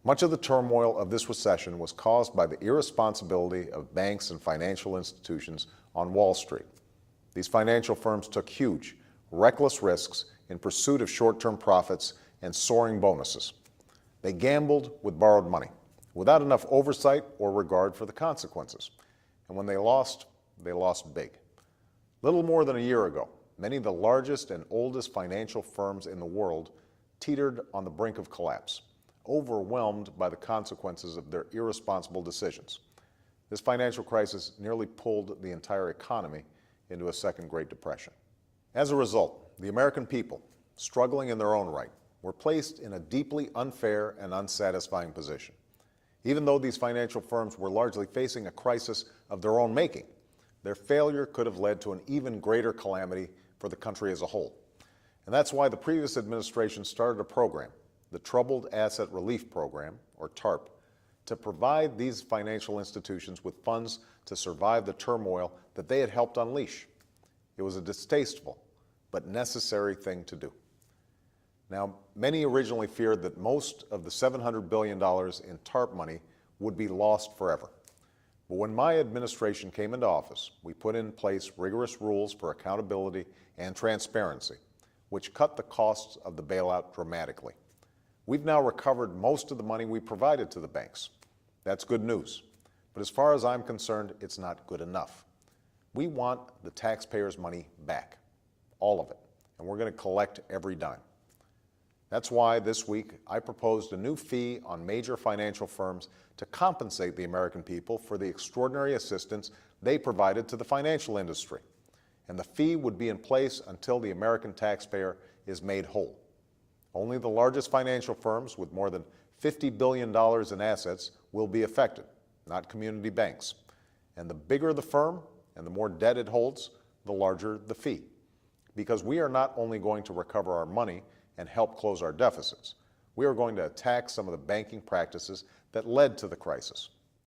Much of the turmoil of this recession was caused by the irresponsibility of banks and financial institutions on Wall Street. These financial firms took huge, reckless risks in pursuit of short-term profits and soaring bonuses. They gambled with borrowed money, without enough oversight or regard for the consequences. And when they lost big. Little more than a year ago, many of the largest and oldest financial firms in the world teetered on the brink of collapse, overwhelmed by the consequences of their irresponsible decisions. This financial crisis nearly pulled the entire economy into a second Great Depression. As a result, the American people, struggling in their own right, were placed in a deeply unfair and unsatisfying position. Even though these financial firms were largely facing a crisis of their own making, their failure could have led to an even greater calamity for the country as a whole. And that's why the previous administration started a program, the Troubled Asset Relief Program, or TARP, to provide these financial institutions with funds to survive the turmoil that they had helped unleash. It was a distasteful but necessary thing to do. Now, many originally feared that most of the $700 billion in TARP money would be lost forever. But when my administration came into office, we put in place rigorous rules for accountability and transparency, which cut the costs of the bailout dramatically. We've now recovered most of the money we provided to the banks. That's good news. But as far as I'm concerned, it's not good enough. We want the taxpayers' money back, all of it, and we're going to collect every dime. That's why this week I proposed a new fee on major financial firms to compensate the American people for the extraordinary assistance they provided to the financial industry. And the fee would be in place until the American taxpayer is made whole. Only the largest financial firms with more than $50 billion in assets will be affected, not community banks. And the bigger the firm and the more debt it holds, the larger the fee. Because we are not only going to recover our money and help close our deficits, we are going to attack some of the banking practices that led to the crisis.